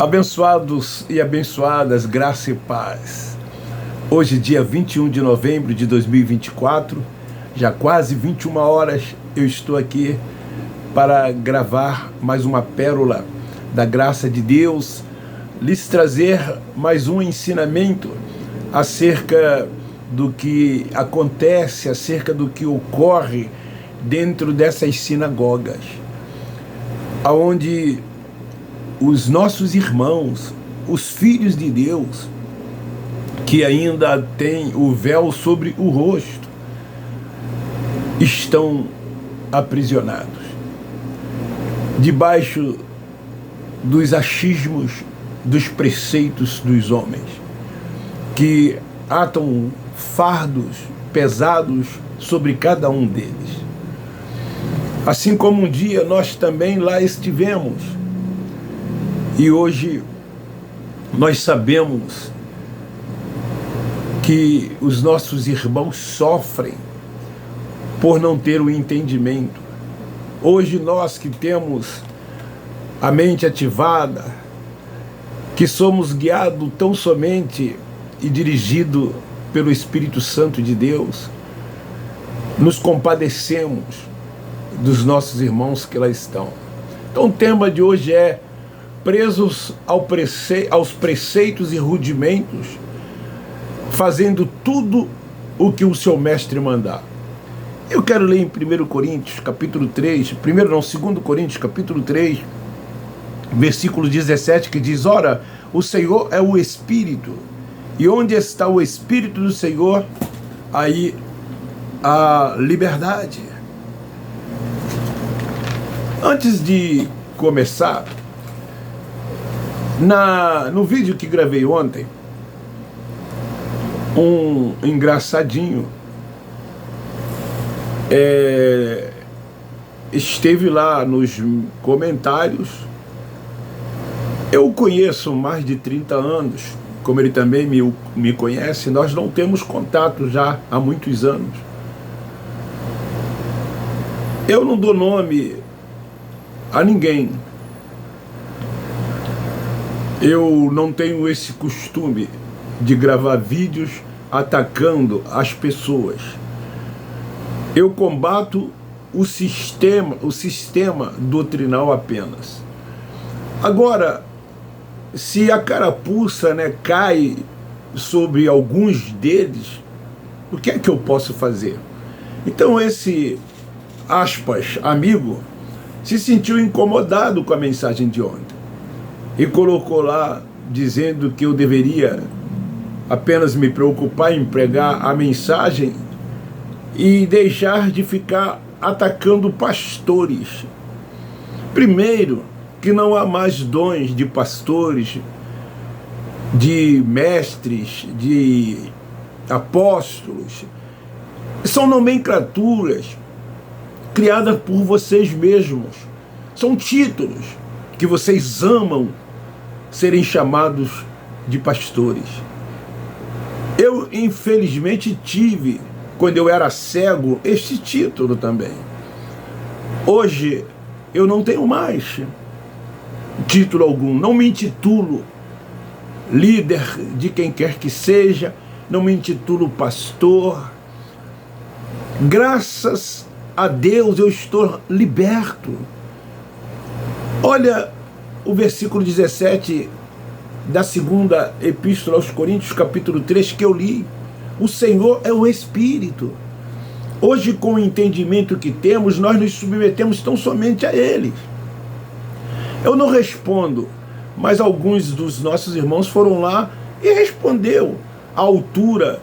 Abençoados e abençoadas, graça e paz. Hoje, dia 21 de novembro de 2024, já quase 21 horas, eu estou aqui para gravar mais uma pérola da graça de Deus, lhes trazer mais um ensinamento acerca do que acontece, acerca do que ocorre dentro dessas sinagogas, onde os nossos irmãos, os filhos de Deus, que ainda têm o véu sobre o rosto, estão aprisionados, debaixo dos achismos, dos preceitos dos homens, que atam fardos pesados sobre cada um deles. Assim como um dia nós também lá estivemos, e hoje nós sabemos que os nossos irmãos sofrem por não ter o entendimento. Hoje nós que temos a mente ativada, que somos guiados tão somente e dirigidos pelo Espírito Santo de Deus, nos compadecemos dos nossos irmãos que lá estão. Então o tema de hoje é presos aos preceitos e rudimentos, fazendo tudo o que o seu mestre mandar. Eu quero ler em 1 Coríntios, capítulo 3, 2 Coríntios, capítulo 3, versículo 17, que diz: ora, o Senhor é o Espírito, e onde está o Espírito do Senhor, aí a liberdade. Antes de começar, no vídeo que gravei ontem, um engraçadinho esteve lá nos comentários. Eu o conheço mais de 30 anos, como ele também me conhece. Nós não temos contato já há muitos anos. Eu não dou nome a ninguém. Eu não tenho esse costume de gravar vídeos atacando as pessoas. Eu combato o sistema doutrinal apenas. Agora, se a carapuça, cai sobre alguns deles, o que é que eu posso fazer? Então esse, aspas, amigo, se sentiu incomodado com a mensagem de ontem e colocou lá dizendo que eu deveria apenas me preocupar em pregar a mensagem e deixar de ficar atacando pastores. Primeiro, que não há mais dons de pastores, de mestres, de apóstolos. São nomenclaturas criadas por vocês mesmos. São títulos que vocês amam serem chamados de pastores. Eu, infelizmente, tive, quando eu era cego, este título também. Hoje, eu não tenho mais título algum. Não me intitulo líder de quem quer que seja, não me intitulo pastor. Graças a Deus eu estou liberto. Olha o versículo 17 da segunda epístola aos Coríntios, capítulo 3, que eu li. O Senhor é o Espírito. Hoje, com o entendimento que temos, nós nos submetemos tão somente a Ele. Eu não respondo, mas alguns dos nossos irmãos foram lá e respondeu à altura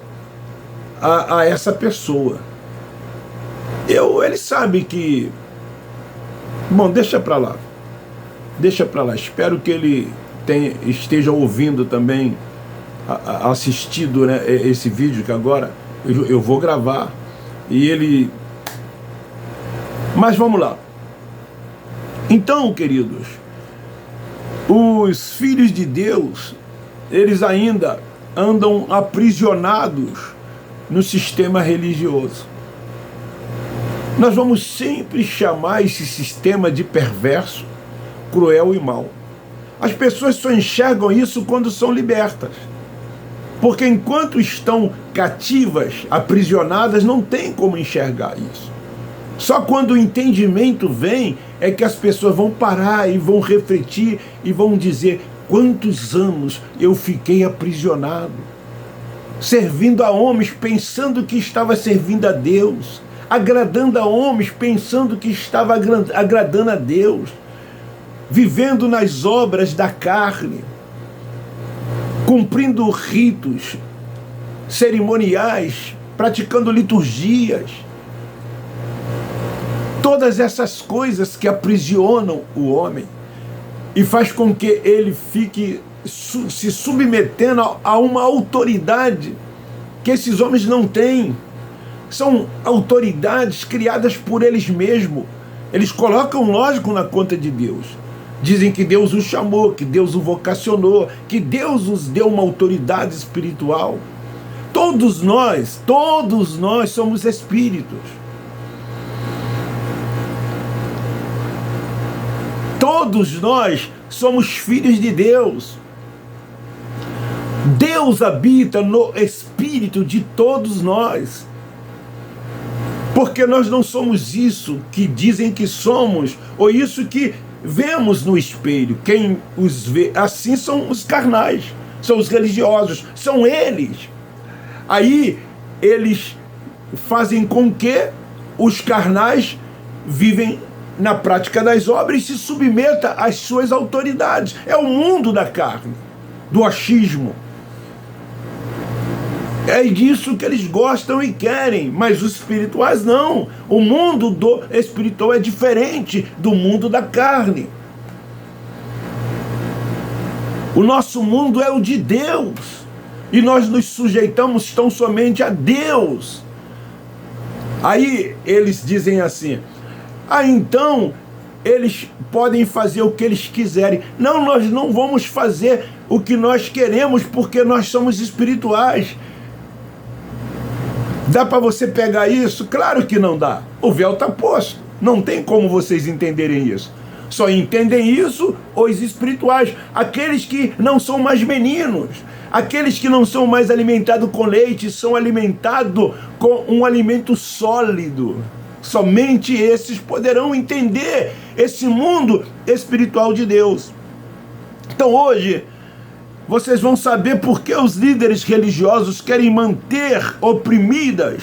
a essa pessoa. Ele sabe que... Bom, deixa para lá. Deixa para lá. Espero que ele esteja ouvindo também, assistido, esse vídeo que agora eu vou gravar. E ele... Mas vamos lá. Então, queridos, os filhos de Deus, eles ainda andam aprisionados no sistema religioso. Nós vamos sempre chamar esse sistema de perverso, cruel e mau. As pessoas só enxergam isso quando são libertas. Porque enquanto estão cativas, aprisionadas, não tem como enxergar isso. Só quando o entendimento vem é que as pessoas vão parar e vão refletir e vão dizer: quantos anos eu fiquei aprisionado, servindo a homens, pensando que estava servindo a Deus, agradando a homens, pensando que estava agradando a Deus, vivendo nas obras da carne, cumprindo ritos cerimoniais, praticando liturgias. Todas essas coisas que aprisionam o homem e faz com que ele fique se submetendo a uma autoridade que esses homens não têm. São autoridades criadas por eles mesmos. Eles colocam, lógico, na conta de Deus. Dizem que Deus os chamou, que Deus os vocacionou, que Deus os deu uma autoridade espiritual. Todos nós somos espíritos. Todos nós somos filhos de Deus. Deus habita no espírito de todos nós. Porque nós não somos isso que dizem que somos, ou isso que vemos no espelho. Quem os vê assim são os carnais, são os religiosos, são eles. Aí eles fazem com que os carnais vivem na prática das obras e se submeta às suas autoridades. É o mundo da carne, do achismo. É disso que eles gostam e querem, mas os espirituais não. O mundo do espiritual é diferente do mundo da carne. O nosso mundo é o de Deus, e nós nos sujeitamos tão somente a Deus. Aí eles dizem assim: então eles podem fazer o que eles quiserem. Não, nós não vamos fazer o que nós queremos, porque nós somos espirituais. Dá para você pegar isso? Claro que não dá. O véu está posto. Não tem como vocês entenderem isso. Só entendem isso os espirituais, aqueles que não são mais meninos, aqueles que não são mais alimentados com leite, são alimentados com um alimento sólido. Somente esses poderão entender esse mundo espiritual de Deus. Então hoje vocês vão saber por que os líderes religiosos querem manter oprimidas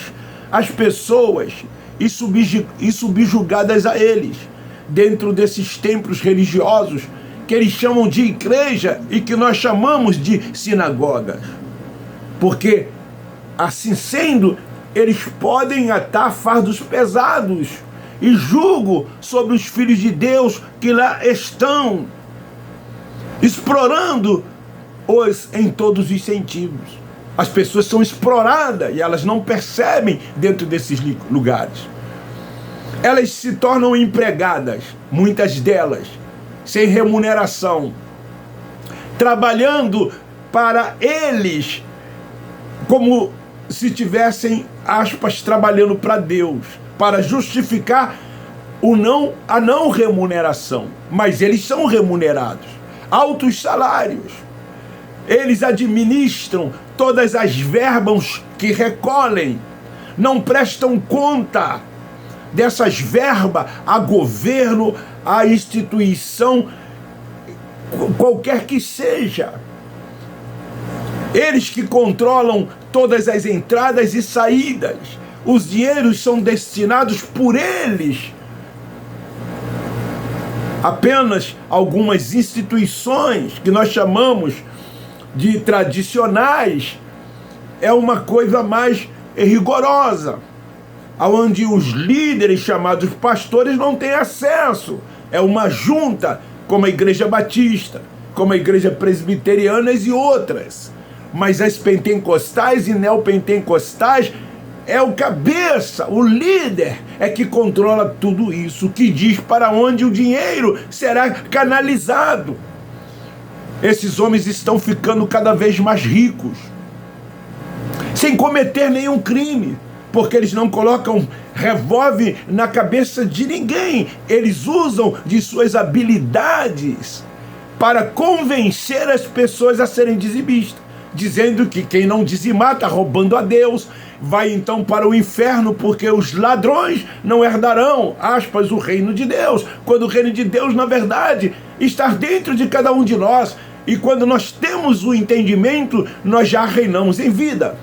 as pessoas e subjugadas a eles, dentro desses templos religiosos que eles chamam de igreja e que nós chamamos de sinagogas. Porque, assim sendo, eles podem atar fardos pesados e julgo sobre os filhos de Deus que lá estão, explorando-os em todos os sentidos. As pessoas são exploradas e elas não percebem dentro desses lugares. Elas se tornam empregadas, muitas delas, sem remuneração, trabalhando para eles como se tivessem, aspas, trabalhando para Deus, para justificar a não remuneração. Mas eles são remunerados, altos salários. Eles administram todas as verbas que recolhem, não prestam conta dessas verbas a governo, a instituição, qualquer que seja. Eles que controlam todas as entradas e saídas. Os dinheiros são destinados por eles. Apenas algumas instituições que nós chamamos de tradicionais é uma coisa mais rigorosa, onde os líderes chamados pastores não têm acesso. É uma junta, como a Igreja Batista, como a Igreja Presbiteriana e outras. Mas as pentecostais e neopentecostais é o cabeça, o líder é que controla tudo isso, que diz para onde o dinheiro será canalizado. Esses homens estão ficando cada vez mais ricos, sem cometer nenhum crime, porque eles não colocam revólver na cabeça de ninguém. Eles usam de suas habilidades para convencer as pessoas a serem dizimistas, dizendo que quem não dizimar está roubando a Deus, vai então para o inferno, porque os ladrões não herdarão, aspas, o reino de Deus, quando o reino de Deus, na verdade, está dentro de cada um de nós, e quando nós temos o entendimento, nós já reinamos em vida.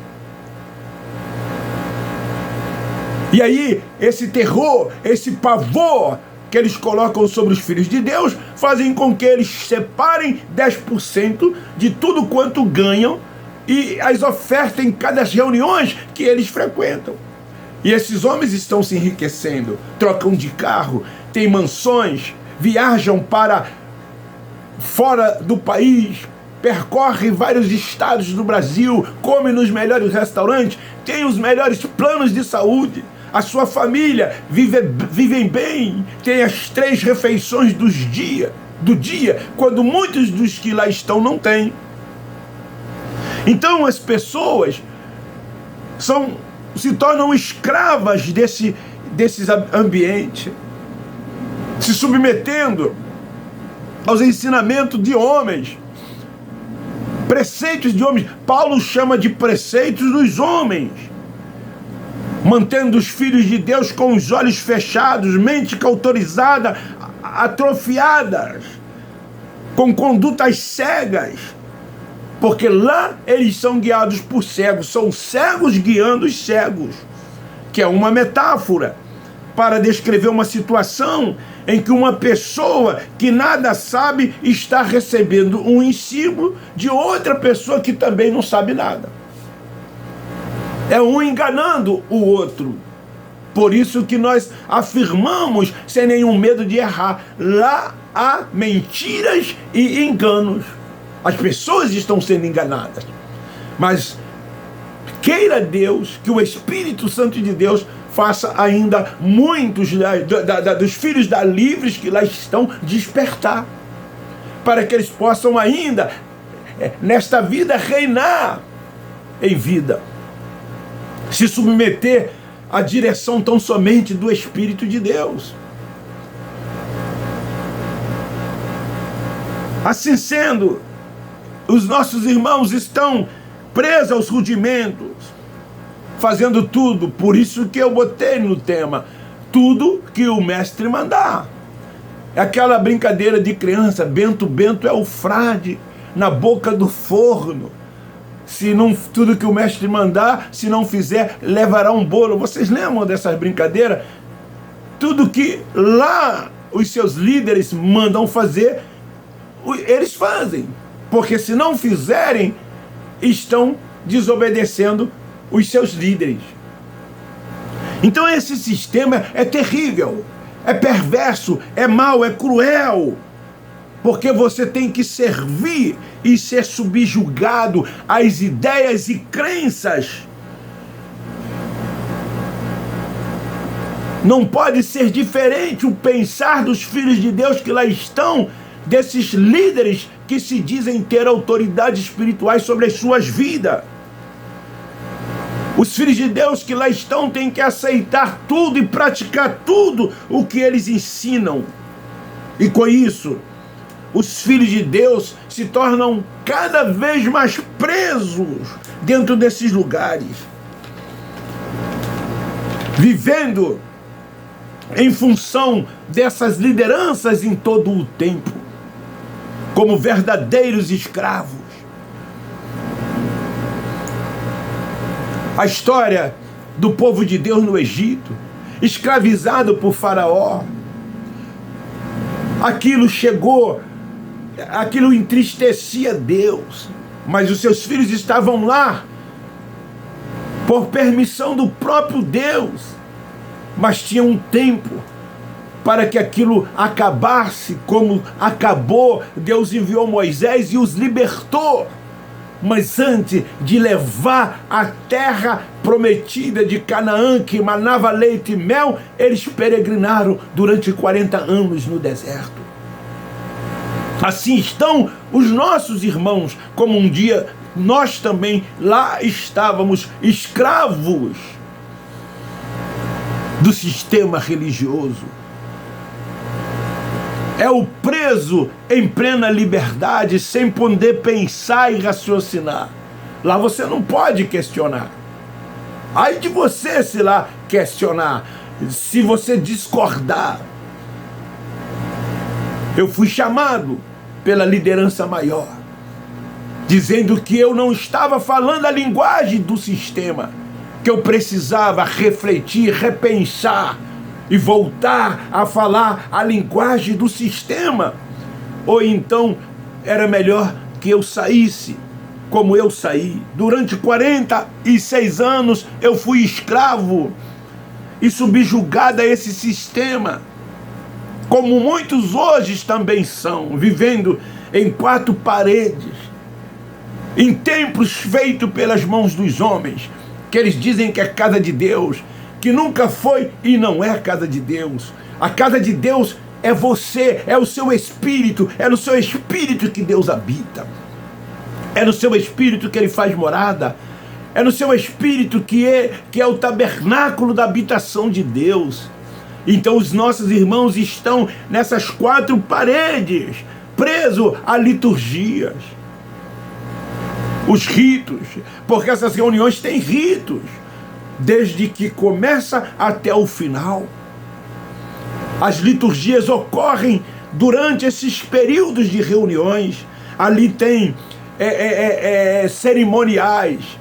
E aí, esse terror, esse pavor que eles colocam sobre os filhos de Deus, fazem com que eles separem 10% de tudo quanto ganham e as ofertem em cada reuniões que eles frequentam. E esses homens estão se enriquecendo, trocam de carro, têm mansões, viajam para fora do país, percorrem vários estados do Brasil, comem nos melhores restaurantes, têm os melhores planos de saúde. A sua família vivem bem, tem as 3 refeições do dia, quando muitos dos que lá estão não têm. Então as pessoas se tornam escravas desses ambientes, se submetendo aos ensinamentos de homens, preceitos de homens. Paulo chama de preceitos dos homens, mantendo os filhos de Deus com os olhos fechados, mente cauterizada, atrofiadas, com condutas cegas, porque lá eles são guiados por cegos, são cegos guiando os cegos, que é uma metáfora para descrever uma situação em que uma pessoa que nada sabe está recebendo um ensino de outra pessoa que também não sabe nada. É um enganando o outro. Por isso que nós afirmamos, sem nenhum medo de errar, lá há mentiras e enganos. As pessoas estão sendo enganadas. Mas queira Deus que o Espírito Santo de Deus faça ainda muitos dos filhos da livres que lá estão despertar, para que eles possam ainda, nesta vida, reinar em vida, se submeter à direção tão somente do Espírito de Deus. Assim sendo, os nossos irmãos estão presos aos rudimentos, fazendo tudo, por isso que eu botei no tema, tudo que o mestre mandar. É aquela brincadeira de criança, Bento é o frade na boca do forno. Se não, tudo que o mestre mandar, se não fizer, levará um bolo. Vocês lembram dessas brincadeiras? Tudo que lá os seus líderes mandam fazer, eles fazem. Porque se não fizerem, estão desobedecendo os seus líderes. Então esse sistema é terrível, é perverso, é mau, é cruel. Porque você tem que servir e ser subjugado às ideias e crenças. Não pode ser diferente o pensar dos filhos de Deus que lá estão, desses líderes que se dizem ter autoridades espirituais sobre as suas vidas. Os filhos de Deus que lá estão têm que aceitar tudo e praticar tudo o que eles ensinam. E com isso, os filhos de Deus se tornam cada vez mais presos dentro desses lugares, vivendo em função dessas lideranças em todo o tempo, como verdadeiros escravos. A história do povo de Deus no Egito, escravizado por Faraó, aquilo entristecia Deus, mas os seus filhos estavam lá por permissão do próprio Deus, mas tinha um tempo para que aquilo acabasse, como acabou. Deus enviou Moisés e os libertou. Mas antes de levar a terra prometida de Canaã, que manava leite e mel, eles peregrinaram durante 40 anos no deserto. Assim estão os nossos irmãos, como um dia nós também lá estávamos escravos do sistema religioso. É o preso em plena liberdade, sem poder pensar e raciocinar. Lá você não pode questionar. Ai de você se lá questionar, se você discordar. Eu fui chamado pela liderança maior, dizendo que eu não estava falando a linguagem do sistema, que eu precisava refletir, repensar e voltar a falar a linguagem do sistema. Ou então era melhor que eu saísse como eu saí. Durante 46 anos eu fui escravo e subjugado a esse sistema, como muitos hoje também são, vivendo em 4 paredes, em templos feitos pelas mãos dos homens, que eles dizem que é casa de Deus, que nunca foi e não é casa de Deus. A casa de Deus é você, é o seu espírito, é no seu espírito que Deus habita. É no seu espírito que Ele faz morada. É no seu espírito que é o tabernáculo da habitação de Deus. Então os nossos irmãos estão nessas 4 paredes, presos a liturgias, os ritos, porque essas reuniões têm ritos, desde que começa até o final. As liturgias ocorrem durante esses períodos de reuniões. Ali tem cerimoniais,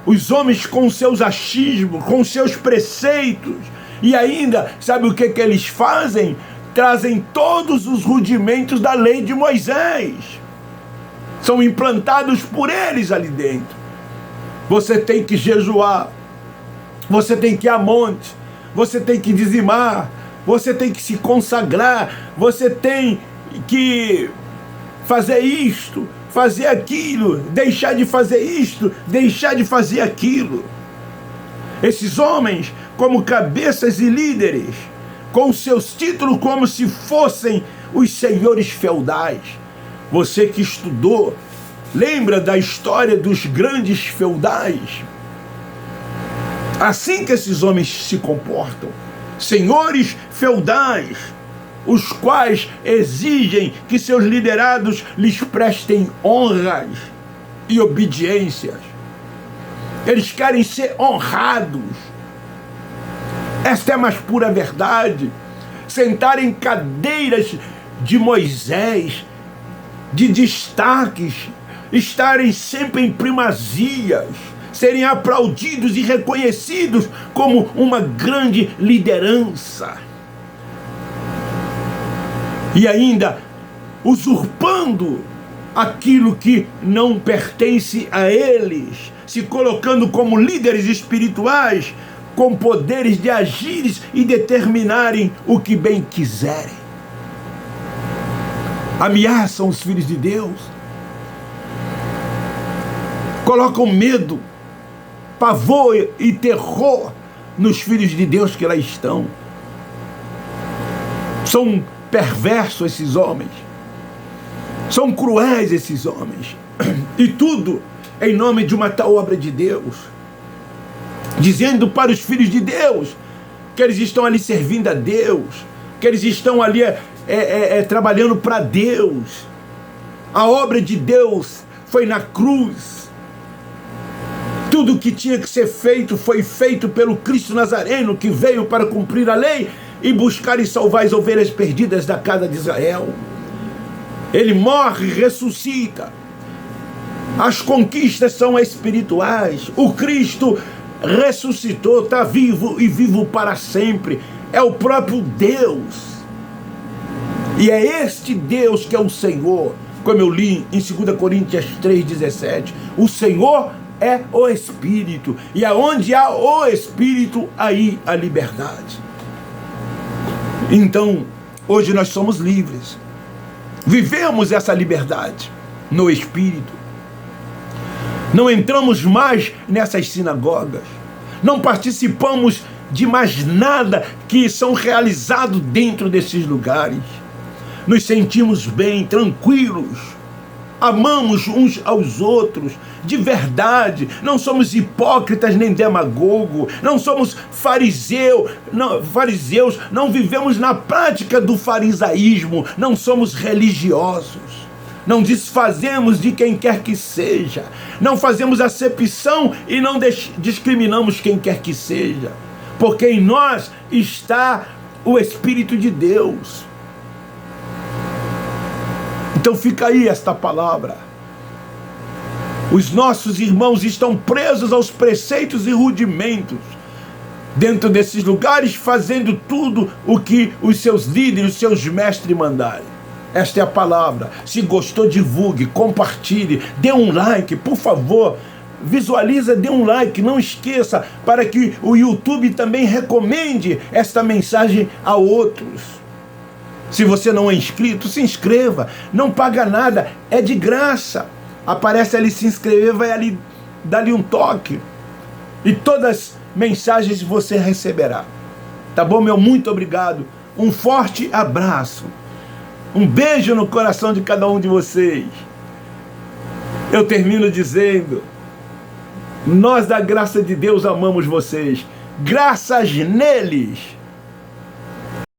os homens com seus achismos, com seus preceitos, e ainda, sabe o que eles fazem? Trazem todos os rudimentos da lei de Moisés, são implantados por eles ali dentro. Você tem que jejuar, você tem que ir a monte, você tem que dizimar, você tem que se consagrar, você tem que fazer isto, fazer aquilo, deixar de fazer isto, deixar de fazer aquilo. Esses homens, como cabeças e líderes, com seus títulos como se fossem os senhores feudais. Você que estudou, lembra da história dos grandes feudais? Assim que esses homens se comportam, senhores feudais, os quais exigem que seus liderados lhes prestem honras e obediências. Eles querem ser honrados. Esta é a mais pura verdade. Sentar em cadeiras de Moisés, de destaques, estarem sempre em primazias, serem aplaudidos e reconhecidos como uma grande liderança. E ainda usurpando aquilo que não pertence a eles, se colocando como líderes espirituais, com poderes de agir e determinarem o que bem quiserem. Ameaçam os filhos de Deus, colocam medo, pavor e terror nos filhos de Deus que lá estão. São perversos esses homens, são cruéis esses homens, e tudo em nome de uma tal obra de Deus, dizendo para os filhos de Deus que eles estão ali servindo a Deus, que eles estão ali trabalhando para Deus. A obra de Deus foi na cruz. Tudo o que tinha que ser feito foi feito pelo Cristo Nazareno, que veio para cumprir a lei e buscar e salvar as ovelhas perdidas da casa de Israel. Ele morre e ressuscita. As conquistas são espirituais. O Cristo ressuscitou, está vivo e vivo para sempre. É o próprio Deus. E é este Deus que é o Senhor, como eu li em 2 Coríntios 3,17. O Senhor é o Espírito, e aonde há o Espírito, aí a liberdade. Então, hoje nós somos livres, vivemos essa liberdade no Espírito. Não entramos mais nessas sinagogas, não participamos de mais nada que são realizados dentro desses lugares. Nos sentimos bem, tranquilos, amamos uns aos outros, de verdade, não somos hipócritas nem demagogos, não somos fariseus, não vivemos na prática do farisaísmo, não somos religiosos, não desfazemos de quem quer que seja, não fazemos acepção e não discriminamos quem quer que seja, porque em nós está o Espírito de Deus. Então fica aí esta palavra. Os nossos irmãos estão presos aos preceitos e rudimentos, dentro desses lugares, fazendo tudo o que os seus líderes, os seus mestres mandarem. Esta é a palavra. Se gostou, divulgue, compartilhe, dê um like, por favor. Visualiza, dê um like, não esqueça, para que o YouTube também recomende esta mensagem a outros. Se você não é inscrito, se inscreva, não paga nada, é de graça. Aparece ali se inscrever, vai ali, dá-lhe um toque e todas as mensagens você receberá. Tá bom, meu? Muito obrigado. Um forte abraço. Um beijo no coração de cada um de vocês. Eu termino dizendo: nós da graça de Deus amamos vocês. Graças neles.